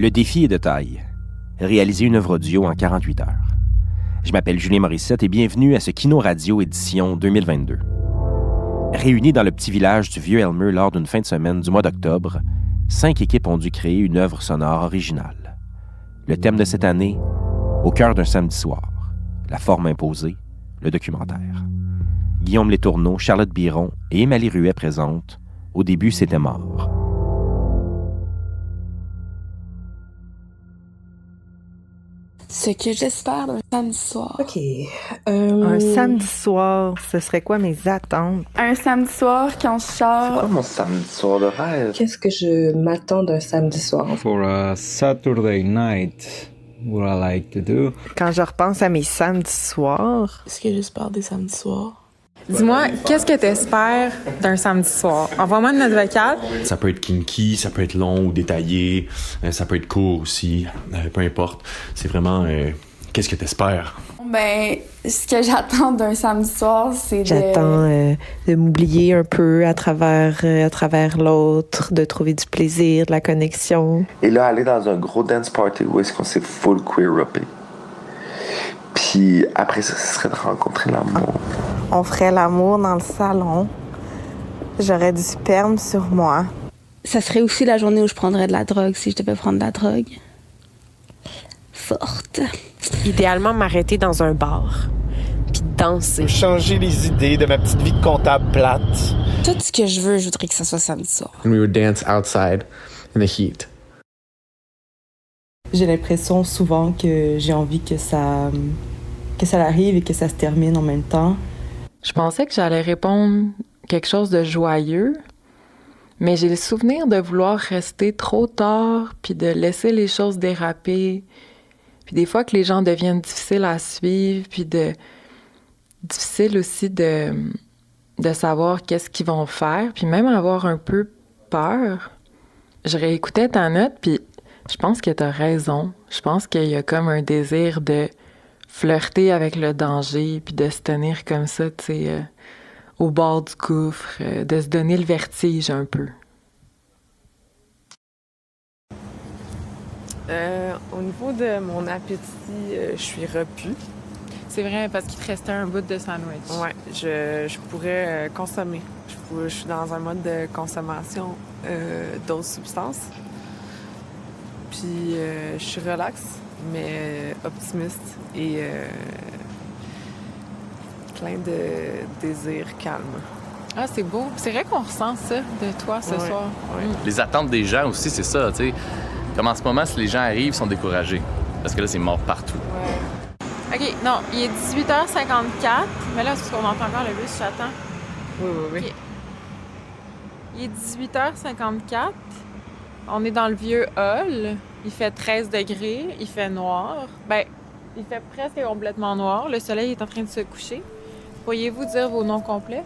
Le défi est de taille. Réaliser une œuvre audio en 48 heures. Je m'appelle Julien Morissette et bienvenue à ce Kino Radio édition 2022. Réunis dans le petit village du Vieux-Elmer lors d'une fin de semaine du mois d'octobre, 5 équipes ont dû créer une œuvre sonore originale. Le thème de cette année, au cœur d'un samedi soir. La forme imposée, le documentaire. Guillaume Letourneau, Charlotte Biron et Émalie Ruet présentent « Au début, c'était mort ». Ce que j'espère d'un samedi soir. OK. Un samedi soir, ce serait quoi mes attentes? Un samedi soir quand je C'est sors. quoi mon samedi soir de rêve? Qu'est-ce que je m'attends d'un samedi soir? For a Saturday night, what I like to do. Quand je repense à mes samedis soirs, Ce que j'espère des samedis soirs. Dis-moi, qu'est-ce que t'espères d'un samedi soir? Envoie-moi une note vocale. Ça peut être kinky, ça peut être long ou détaillé, ça peut être court aussi, peu importe. C'est vraiment qu'est-ce que t'espères? Ben, ce que j'attends d'un samedi soir, c'est j'attends de m'oublier un peu à travers l'autre, de trouver du plaisir, de la connexion. Et là, aller dans un gros dance party où est-ce qu'on s'est full queer-uppé. Puis après ça, ce serait de rencontrer l'amour. On ferait l'amour dans le salon. J'aurais du sperme sur moi. Ça serait aussi la journée où je prendrais de la drogue, si je devais prendre de la drogue. Forte. Idéalement, m'arrêter dans un bar, puis danser. Changer les idées de ma petite vie de comptable plate. Tout ce que je voudrais que ça soit samedi soir. And we would dance outside in the heat. J'ai l'impression souvent que j'ai envie que ça arrive et que ça se termine en même temps. Je pensais que j'allais répondre quelque chose de joyeux, mais j'ai le souvenir de vouloir rester trop tard, puis de laisser les choses déraper, puis des fois que les gens deviennent difficiles à suivre, puis difficile aussi de savoir qu'est-ce qu'ils vont faire, puis même avoir un peu peur. Je réécoutais ta note, puis je pense que t'as raison. Je pense qu'il y a comme un désir de flirter avec le danger, puis de se tenir comme ça, tu sais, au bord du gouffre, de se donner le vertige un peu. Au niveau de mon appétit, je suis repue. C'est vrai, parce qu'il te restait un bout de sandwich. Ouais, je pourrais consommer. Je suis dans un mode de consommation d'autres substances. Puis je suis relax, mais optimiste et plein de désirs calmes. Ah, c'est beau. C'est vrai qu'on ressent ça de toi ce soir. Ouais. Les attentes des gens aussi, c'est ça, tu sais. Comme en ce moment, si les gens arrivent, ils sont découragés. Parce que là, c'est mort partout. Ouais. OK, non, il est 18h54. Mais là, c'est parce qu'on entend encore le bus, j'attends. Oui. Okay. Il est 18h54. On est dans le vieux hall. Il fait 13 degrés. Il fait noir. Ben, il fait presque complètement noir. Le soleil est en train de se coucher. Pourriez-vous dire vos noms complets?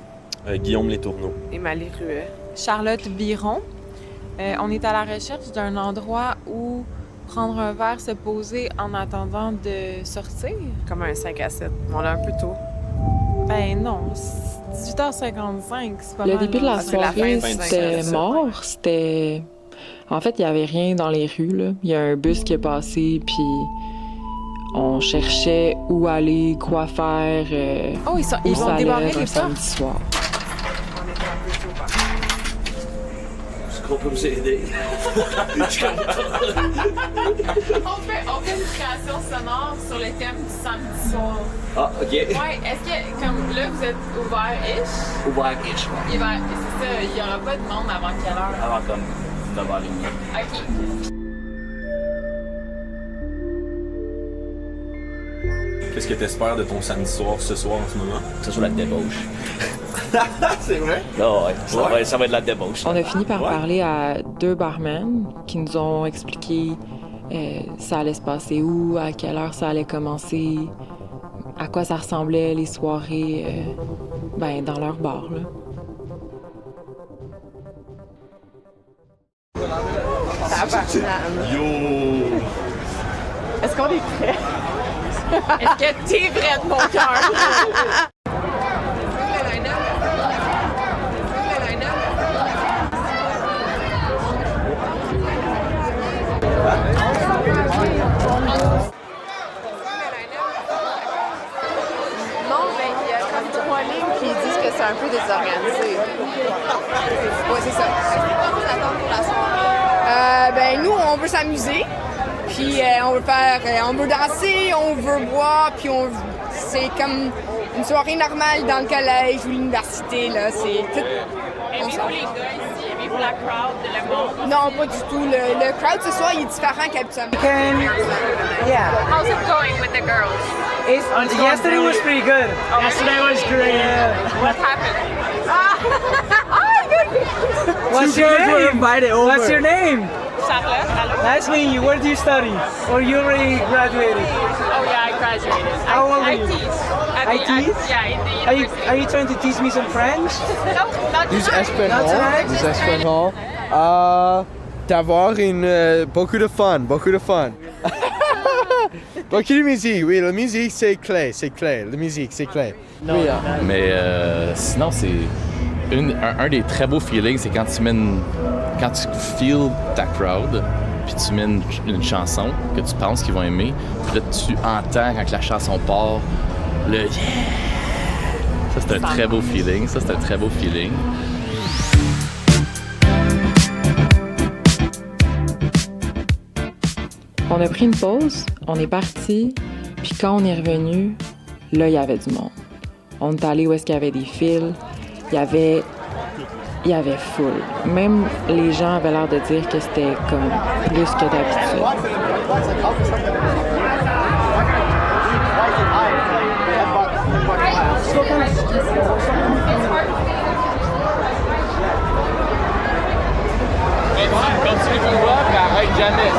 Guillaume Letourneau. Émalie Ruet. Charlotte Biron. On est à la recherche d'un endroit où prendre un verre, se poser en attendant de sortir. Comme un 5 à 7. On est un peu tôt. Ben non, 18h55, c'est pas mal. Le début de la soirée, fin, c'était mort. C'était... En fait, il n'y avait rien dans les rues, là. Il y a un bus qui est passé, puis on cherchait où aller, quoi faire. Oh, ils vont débarrer les samedi soir. On peut vous aider. On fait une création sonore sur le thème du samedi soir. Ah, OK. Ouais, est-ce que, comme là, vous êtes ouvert-ish? Ouvert-ish, ouais. C'est ça, il n'y aura pas de monde avant quelle heure? Avant comme 9h30. OK. Qu'est-ce que t'espères de ton samedi soir ce soir en ce moment? Que ce soit la débauche. C'est vrai? Non, ouais. Ça va être la débauche. On a fini par parler à 2 barmen qui nous ont expliqué ça allait se passer où, à quelle heure ça allait commencer, à quoi ça ressemblait les soirées dans leur bar, là. Yo! Est-ce qu'on est prêt? Est-ce que t'es prêt de mon cœur? ligne puis ils disent que c'est un peu désorganisé. Ouais, c'est ça. Qu'est-ce qu'on vous attend pour la soirée? Ben nous, on veut s'amuser. Puis on veut danser, on veut boire, puis c'est comme une soirée normale dans le collège ou l'université, là. C'est tout. Aimez-vous les gars ici? Aimez-vous la crowd, le monde? Non, pas du tout. Le crowd ce soir, il est différent qu'habituellement. Yeah. How's it going with the girls? Yesterday was pretty good. Oh, yesterday was great. What happened? What's your name? What's your name? Charlotte. Nice meeting you. Where do you study? Or you already graduated? Oh yeah, I graduated. How old are you? I teach. I teach? Yeah, in the university. Are you trying to teach me some French? No, not Use tonight. Espanol. Use Espanol. D'avoir beaucoup de fun. Beaucoup de musique. Oui, la musique, c'est clé. La musique, c'est clé. Oui, mais sinon, c'est un des très beaux feelings, c'est quand tu feels ta crowd, puis tu mets une chanson que tu penses qu'ils vont aimer, puis là, tu entends quand la chanson part, le yeah! Ça, c'est un très beau feeling. On a pris une pause, on est parti, puis quand on est revenu, là, il y avait du monde. On est allé où est-ce qu'il y avait des fils, il y avait full. Même les gens avaient l'air de dire que c'était comme plus que d'habitude. Continue de voir, mais arrête jamais.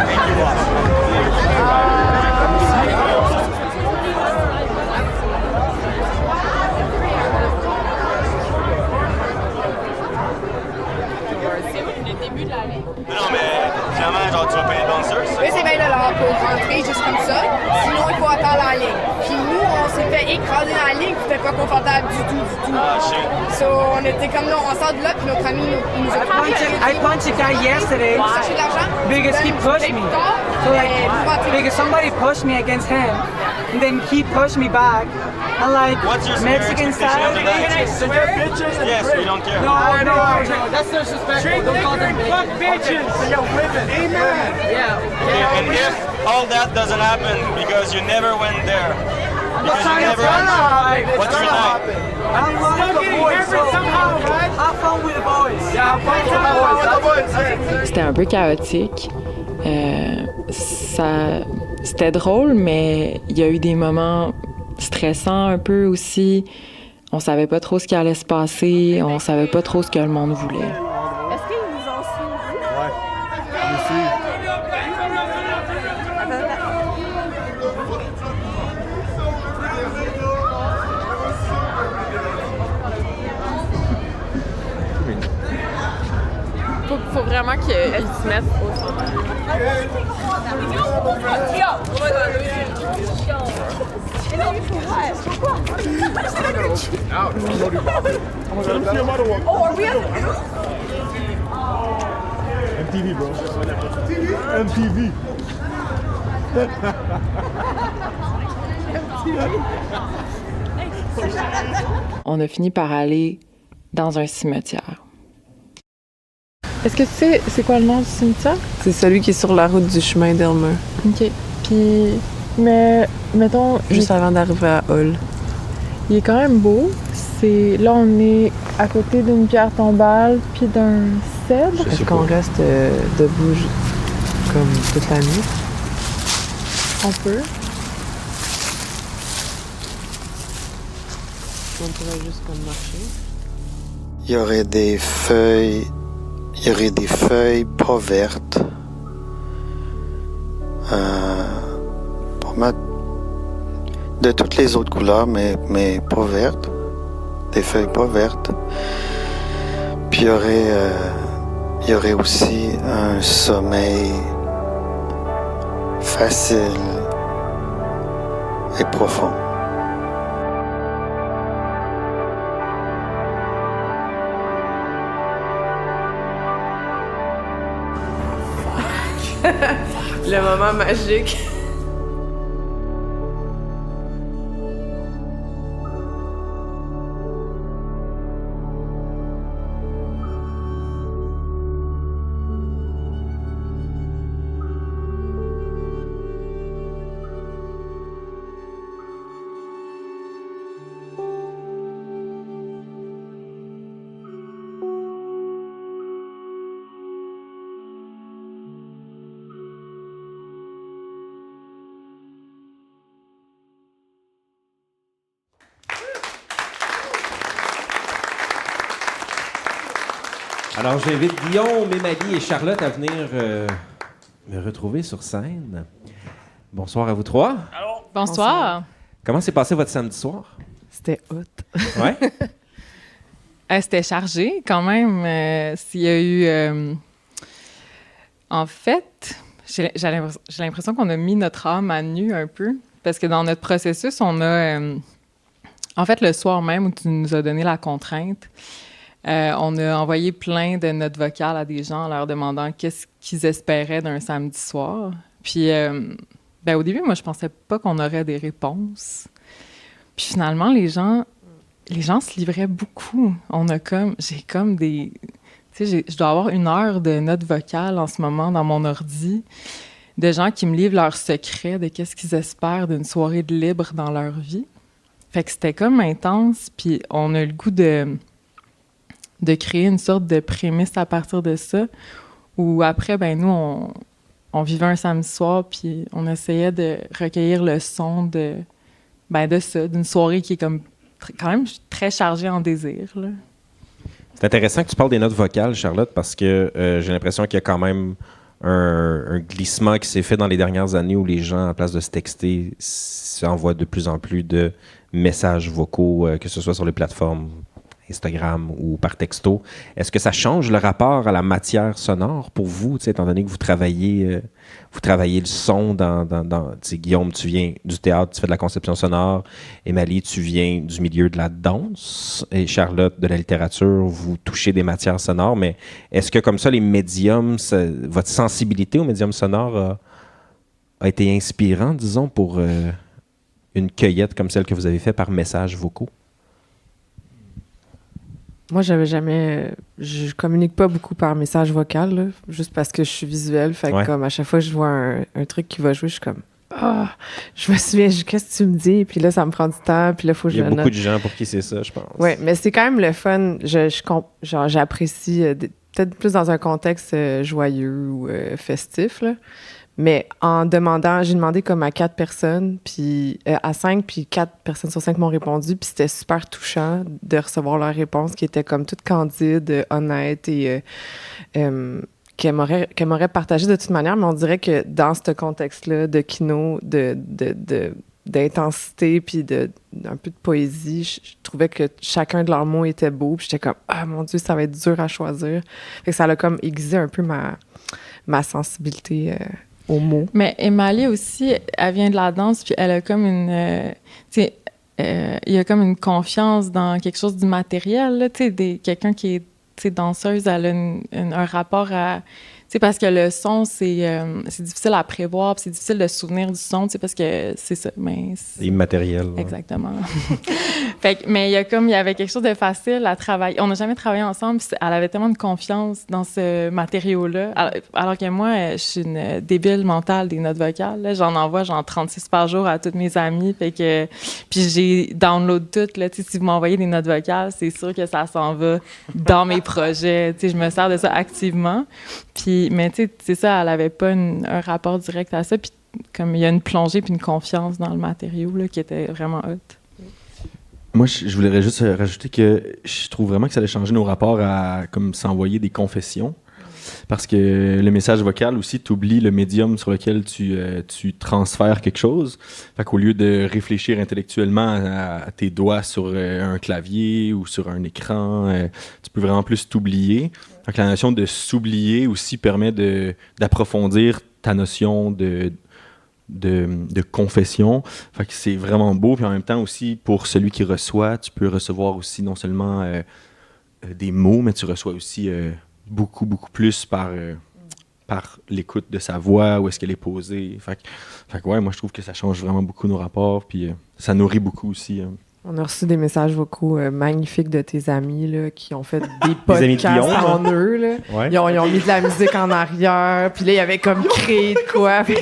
Non, mais finalement, genre, tu vas payer le danseur? Oui, c'est $20 pour rentrer juste comme ça. Sinon, il faut attendre en ligne. Puis nous, on s'est fait écraser dans la ligne, puis c'était pas confortable du tout. Ah, shit. So, on était comme là, on sort de là, puis notre ami nous a I punched a guy yesterday chercher de l'argent. because he pushed me. So because somebody pushed me against him, and then he pushed me back. And like Mexican style. Yes, we don't care. No, that's disrespectful. Don't call them fuck bitches. Yo, women. Amen. Yeah. Okay, and if all that doesn't happen because you never went there, because you never what's your night? I'm getting hurt somehow, man. Have fun with the boys. Yeah, have fun with the boys. C'était un peu chaotique. C'était drôle, mais il y a eu des moments stressants un peu aussi. On savait pas trop ce qui allait se passer. On savait pas trop ce que le monde voulait. Est-ce qu'ils nous ont suivis? Ouais. Ici. Faut vraiment qu'ils se mettent au centre. Oh, are we on? MTV, bro. MTV. On a fini par aller dans un cimetière. Est-ce que tu sais c'est quoi le nom du cimetière? C'est celui qui est sur la route du chemin d'Elmer. OK. Puis, mais mettons... Juste avant d'arriver à Hull. Il est quand même beau. Là, on est à côté d'une pierre tombale puis d'un cèdre. Est-ce qu'on reste debout comme toute la nuit? On peut. On pourrait juste comme marcher. Il y aurait des feuilles pas vertes. Pas mal de toutes les autres couleurs, mais pas vertes. Des feuilles pas vertes. Puis il y aurait aussi un sommeil facile et profond. Le moment magique. Alors, j'invite Guillaume, Émalie et Charlotte à venir me retrouver sur scène. Bonsoir à vous trois. Allô? Bonsoir. Comment s'est passé votre samedi soir? C'était hot. Ouais? C'était chargé quand même. S'il y a eu... En fait, j'ai l'impression qu'on a mis notre âme à nu un peu. Parce que dans notre processus, on a... en fait, le soir même où tu nous as donné la contrainte, on a envoyé plein de notes vocales à des gens en leur demandant qu'est-ce qu'ils espéraient d'un samedi soir. Puis, au début, moi, je pensais pas qu'on aurait des réponses. Puis finalement, les gens se livraient beaucoup. J'ai comme des... Tu sais, je dois avoir 1 heure de notes vocales en ce moment dans mon ordi de gens qui me livrent leurs secrets de qu'est-ce qu'ils espèrent d'une soirée de libre dans leur vie. Fait que c'était comme intense, puis on a le goût de créer une sorte de prémisse à partir de ça, où après, nous, on vivait un samedi soir, puis on essayait de recueillir le son de ça, d'une soirée qui est comme quand même très chargée en désir, là. C'est intéressant que tu parles des notes vocales, Charlotte, parce que j'ai l'impression qu'il y a quand même un glissement qui s'est fait dans les dernières années où les gens, à place de se texter, s'envoient de plus en plus de messages vocaux, que ce soit sur les plateformes Instagram ou par texto. Est-ce que ça change le rapport à la matière sonore pour vous, étant donné que vous travaillez le son dans Guillaume, tu viens du théâtre, tu fais de la conception sonore. Émalie, tu viens du milieu de la danse. Et Charlotte, de la littérature, vous touchez des matières sonores. Mais est-ce que comme ça, les médiums, votre sensibilité aux médiums sonores a été inspirant, disons, pour une cueillette comme celle que vous avez faite par messages vocaux? Moi, je communique pas beaucoup par message vocal, là, juste parce que je suis visuelle. Fait que comme à chaque fois que je vois un truc qui va jouer, je suis comme je me souviens, qu'est-ce que tu me dis? Puis là, ça me prend du temps, puis là, il faut que je le note. Il y a beaucoup de gens pour qui c'est ça, je pense. Oui, mais c'est quand même le fun. J'apprécie peut-être plus dans un contexte joyeux ou festif, là. Mais j'ai demandé comme à 4 personnes, puis à 5, puis 4 personnes sur 5 m'ont répondu, puis c'était super touchant de recevoir leur réponse qui était comme toute candide, honnête et qu'elle m'aurait partagé de toute manière, mais on dirait que dans ce contexte-là de kino, d'intensité, puis un peu de poésie, je trouvais que chacun de leurs mots était beau, puis j'étais comme « Ah, mon Dieu, ça va être dur à choisir ». Fait que ça a comme aiguisé un peu ma sensibilité aux mots. Mais Émalie aussi, elle vient de la danse, puis elle a comme une... il y a comme une confiance dans quelque chose du matériel, là, quelqu'un qui est danseuse, elle a un rapport à... parce que le son, c'est difficile à prévoir, puis c'est difficile de se souvenir du son, parce que c'est ça. C'est immatériel. Exactement. Mais il y avait quelque chose de facile à travailler. On n'a jamais travaillé ensemble, puis elle avait tellement de confiance dans ce matériau-là. Alors que moi, je suis une débile mentale des notes vocales. Là. J'en envoie 36 par jour à toutes mes amies. Puis j'ai download toutes. Là. Si vous m'envoyez des notes vocales, c'est sûr que ça s'en va dans mes projets. Je me sers de ça activement. Mais tu sais, c'est ça, elle n'avait pas un rapport direct à ça. Puis comme il y a une plongée puis une confiance dans le matériau là, qui était vraiment hot. Moi, je voudrais juste rajouter que je trouve vraiment que ça allait changer nos rapports à comme s'envoyer des confessions. Parce que le message vocal aussi, tu oublies le médium sur lequel tu transfères quelque chose. Fait qu'au lieu de réfléchir intellectuellement à tes doigts sur un clavier ou sur un écran, tu peux vraiment plus t'oublier. Fait que la notion de s'oublier aussi permet d'approfondir ta notion de confession. Fait que c'est vraiment beau. Puis en même temps aussi, pour celui qui reçoit, tu peux recevoir aussi non seulement des mots, mais tu reçois aussi... beaucoup plus par l'écoute de sa voix, où est-ce qu'elle est posée. Fait que ouais, moi je trouve que ça change vraiment beaucoup nos rapports, puis ça nourrit beaucoup aussi. On a reçu des messages vocaux magnifiques de tes amis là, qui ont fait des podcasts en eux. Là. Ouais. Ils ont mis de la musique en arrière, puis là, ils avaient comme créé de quoi. Puis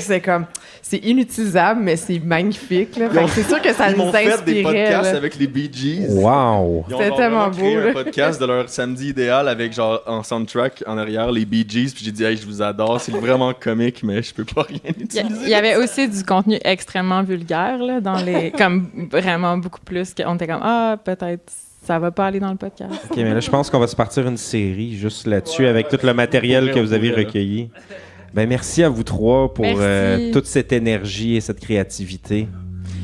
c'est inutilisable, mais c'est magnifique. Là. C'est sûr que ça nous inspirait. Ils m'ont fait des podcasts avec les Bee Gees. Wow! C'était tellement beau. Ils ont créé un podcast de leur samedi idéal avec genre en soundtrack en arrière les Bee Gees. Puis j'ai dit, hey, je vous adore, c'est vraiment comique, mais je peux pas rien utiliser. Il y avait aussi du contenu extrêmement vulgaire là, dans les, comme vraiment beaucoup plus. On était comme peut-être ça va pas aller dans le podcast. OK, mais là, je pense qu'on va se partir une série juste là-dessus avec tout le matériel que vous avez recueilli. Ben, merci à vous trois pour toute cette énergie et cette créativité.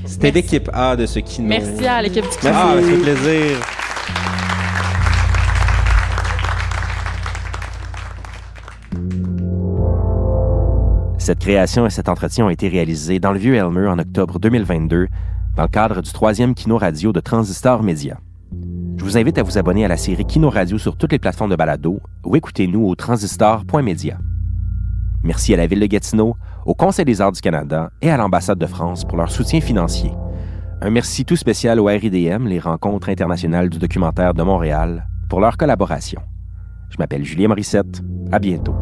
C'était l'équipe A de ce kino. Merci à l'équipe du kino. Ah, ça fait plaisir. Cette création et cet entretien ont été réalisés dans le Vieux-Elmer en octobre 2022 dans le cadre du 3e Kino Radio de Transistor Média. Je vous invite à vous abonner à la série Kino Radio sur toutes les plateformes de balado ou écoutez-nous au transistor.media. Merci à la Ville de Gatineau, au Conseil des arts du Canada et à l'Ambassade de France pour leur soutien financier. Un merci tout spécial au RIDM, les Rencontres internationales du documentaire de Montréal, pour leur collaboration. Je m'appelle Julien Morissette. À bientôt.